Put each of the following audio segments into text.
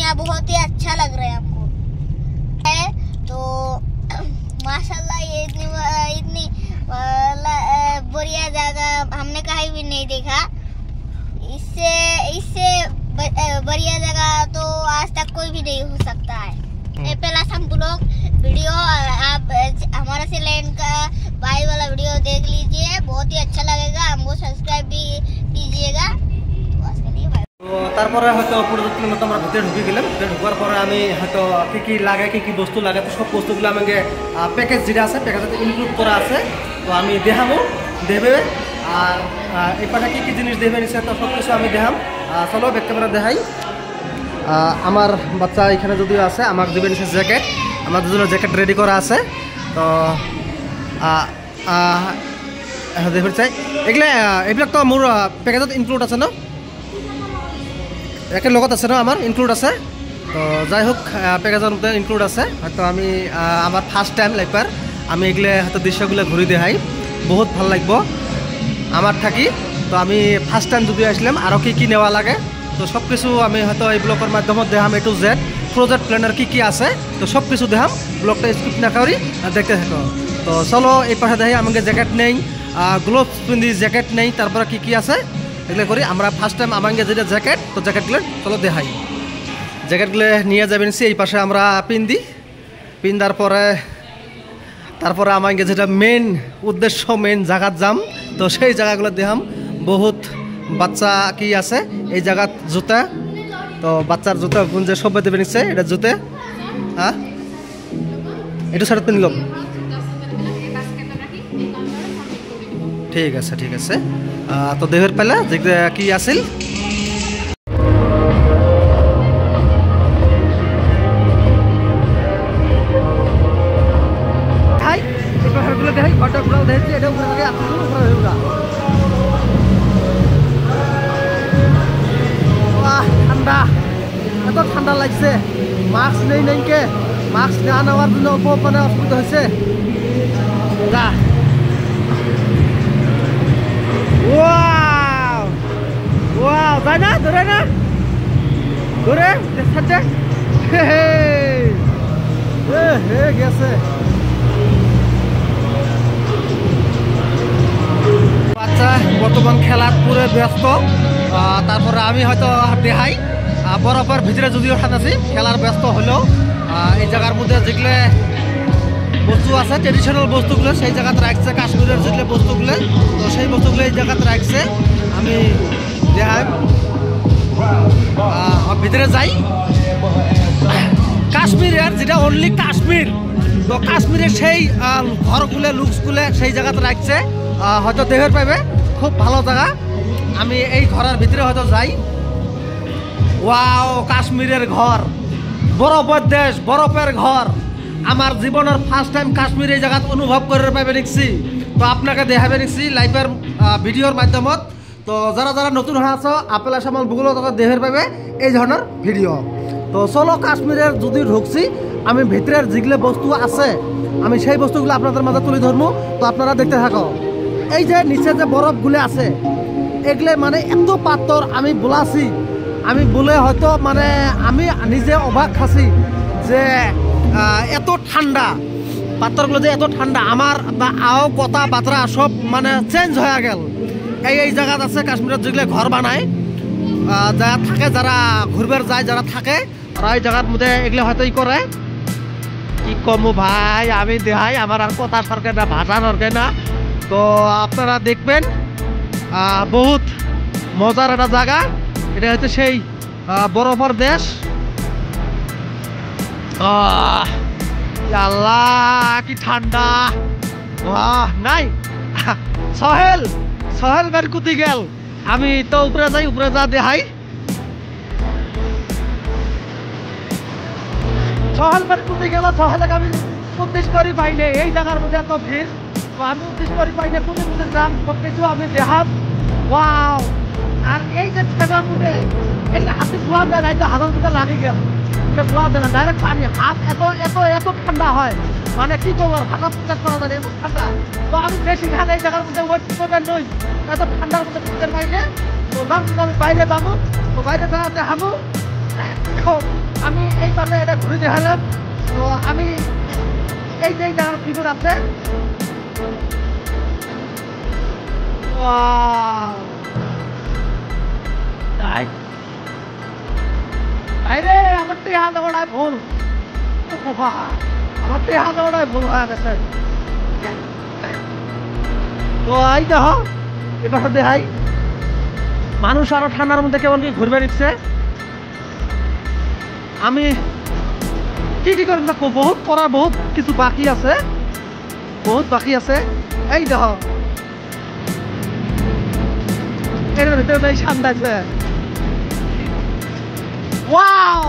यहाँ बहुत ही अच्छा लग रहा है हमको है। तो माशाल्लाह ये इतनी बढ़िया जगह हमने कहीं भी नहीं देखा। इससे बढ़िया जगह तो आज तक कोई भी नहीं हो सकता है। पहला हम लोग वीडियो आप हमारा सिलैंड का भाई वाला वीडियो देख लीजिए, बहुत ही अच्छा लगेगा। हमको सब्सक्राइब भी कीजिएगा। তারপরে হয়তো পরবর্তীর মতো আমরা ভিতরে ঢুকে গেলাম। ভিতরে ঢুকার পরে আমি হয়তো কী লাগে কী বস্তু লাগে, তো সব বস্তুগুলো আমাকে প্যাকেজ যেটা আছে প্যাকেজে ইনক্লুড করা আছে। তো আমি দেখাবো দেবে আর এই পাশে কী জিনিস দেবে নিচ্ছে, তো সব কিছু আমি দেখাম। চলো ব্যাক ক্যামেরা দেখাই। আমার বাচ্চা এখানে যদিও আছে, আমাকে দেবে নিচ্ছে জ্যাকেট। আমার দুজনের জ্যাকেট রেডি করা আছে। তো দেবে চাই এইবিলাক তো মোৰ প্যাকেজত ইনক্লুড আছে ন, একের লগত আছে না আমার ইনক্লুড আছে। তো যাই হোক প্যাকেজের মধ্যে ইনক্লুড আছে। হয়তো আমি আমার ফার্স্ট টাইম লাইফার আমি এগুলো হয়তো দৃশ্যগুলো ঘুরে দেখাই, বহুত ভাল লাগব আমার থাকি। তো আমি ফার্স্ট টাইম যদি আসলাম আরও কী নেওয়া লাগে, তো সব কিছু আমি হয়তো এই ব্লগের মাধ্যমে দেখাম। A to Z project planner কী আছে, তো সব কিছু দেখাম। ব্লগটা স্কিপ না করি দেখতে থাকো। তো চলো এই পাশে দেখি আমাকে জ্যাকেট নেই, গ্লোভস পিন্ধি জ্যাকেট নেই, তারপরে কী আছে এগুলো করি আমরা। ফার্স্ট টাইম আমাকে যেটা জ্যাকেট, তো জ্যাকেটগুলো চলো দেখাই। জ্যাকেটগুলো নিয়ে যাবেন এই পাশে আমরা পিন্দার পরে তারপরে আমাকে যেটা মেন উদ্দেশ্য মেন জায়গাত যাম, তো সেই জায়গাগুলো দেখাম। বহুত বাচ্চা কি আছে এই জায়গাত জুতা, তো বাচ্চার জুতা যে সব দেবে নিচ্ছে এটা জুতে। হ্যাঁ এইটো সাইডত পিন্ধি ল'ম, ঠিক আছে ঠিক আছে। তো দেহের পেলা যে কি আছিল ঠান্ডা, এত ঠান্ডা লাগছে। মাস্ক নেই নাইকে, মাস্ক না নেওয়ার জন্য মানে অসুবিধা হয়েছে। যায় না ধরে না ধরে গেছে। বাচ্চা বর্তমান খেলার পুরো ব্যস্ত। তারপরে আমি হয়তো দেখাই বরফের ভিতরে যদিও ঠান্ডা খেলার ব্যস্ত হলেও এই জায়গার মধ্যে যেগুলো বস্তু আছে ট্রেডিশনাল বস্তুগুলো সেই জায়গাতে রাখছে। কাশ্মীরের যেগুলো বস্তুগুলো, তো সেই বস্তুগুলো এই জায়গাতে রাখছে। আমি দেখাই ভিতরে যাই। কাশ্মীরের যেটা অনলি কাশ্মীর, তো কাশ্মীরের সেই ঘরগুলো লুকসগুলো সেই জায়গাতে রাখছে। হয়তো দেহের পাবে খুব ভালো জায়গা। আমি এই ঘরের ভিতরে হয়তো যাই। ওয়াও কাশ্মীরের ঘর, বরফের দেশ, বরফের ঘর। আমার জীবনের ফার্স্ট টাইম কাশ্মীর এই জায়গাত অনুভব করে পাবে নিচ্ছি। তো আপনাকে দেখাবে নিচ্ছি লাইভের ভিডিওর মাধ্যমত। তো যারা যারা নতুন হয়ে আছো আপেল আসামাল ভূগোল দেহের পাবে এই ধরনের ভিডিও। তো চলো কাশ্মীরের যদি ঢুকছি আমি ভিতরের যেগুলো বস্তু আছে আমি সেই বস্তুগুলো আপনাদের মাঝে তুলে ধরবো। তো আপনারা দেখতে থাকো। এই যে নিচে যে বরফগুলো আছে এগুলো মানে এত পাথর আমি বলাছি, আমি বলে হয়তো মানে আমি নিজে অবাক খাচ্ছি যে এত ঠান্ডা পাথরগুলো যে এত ঠান্ডা। আমার আও কথা বাতরা সব মানে চেঞ্জ হয়ে গেল। এই জায়গাত আছে কাশ্মীরের যেগুলো ঘর বানায় যারা থাকে, যারা ঘুরবার যায় যারা থাকে, তারা এই জায়গার মধ্যে এগুলো হয়তো করে। কি কমো ভাই আমি দেখাই, আমার আর কথা সরকার না ভাষা সরকার না। তো আপনারা দেখবেন বহুত মজার একটা জায়গা। এটা হচ্ছে সেই বরফের দেশ। আল্লাহ কি ঠান্ডা নাই। সহেল বের কুতি গেল। আমি তো উপরে যাই, উপরে যা দেখাই। সহেল বের কুতি গেল। সহেলকে আমি উদ্দেশ্য করি পাইলে এই জায়গার মধ্যে এত ভিড়, আমি উদ্দেশ্য করি পাইলে কোনে কোনে যাম সব কিছু আমি দেখাম। ওয়াও আর এই যে জায়গার মধ্যে এই হাতে ধোয়া দেয় নাই, তো হাতের মধ্যে লাগে গেল ধোয়া দেয় না, ডাইরেক্ট পানি। হাত এত এত এত ঠান্ডা হয় মানে কি করবো, ভাষা প্রকাশ করা যায় এত ঠান্ডা। তো আমি বেশি খান এই জায়গার মধ্যে ওয়েট করবেন নই, এত ঠান্ডার মধ্যে ঢুকতে পাইলে। তো আমি বাইরে যাবো, তো বাইরে বেড়াতে হাবো। আমি এইভাবে এটা ঘুরে দেখালাম। তো আমি এই যে জায়গার ভিতর আছে আমার টেহা দেওয়াটাই ভুল, আমার টেহা দেওয়াটাই ভুল হয়ে গেছে। তো এই দেখো এবার দেখাই মানুষ আরো ঠান্ডার মধ্যে কেমন কি ঘুরবে নিচ্ছে। আমি কি করেন দেখো, বহুত করার বহুত কিছু বাকি আছে, বহুত বাকি আছে। এই দেখো এটার ভিতরে বেশ ঠান্ডা আছে। ওয়াও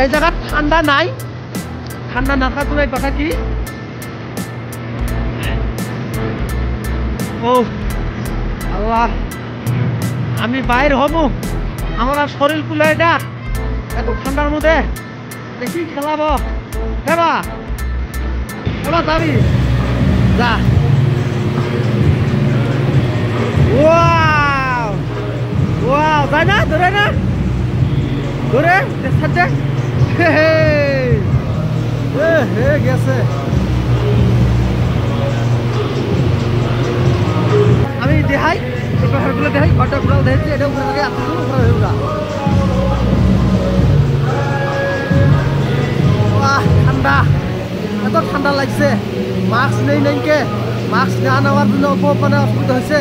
এই জায়গা ঠান্ডা নাই, ঠান্ডা না থাকার এক কথা কি ও আল্লাহ, আমি বাইর হব আমার আর শরীর কুলায় না এত ঠান্ডার মধ্যে। দেখি খেলাবো হেবা খেলা যাবি যা। ওয়াও ওয়াও যায় না, ধরে না ধরে সাথে হে গেছে। আমি দেখাই এই পাহাড়গুলো দেখাই, ঘরটা ঘুরাও দেখছি, এটা ঘুরে থাকে আসলে ঘুরে ঘুরা। ঠান্ডা, এত ঠান্ডা লাগছে, মাস্ক নেই নাইকে, মাস্ক না নেওয়ার জন্য মানে অসুবিধা হয়েছে।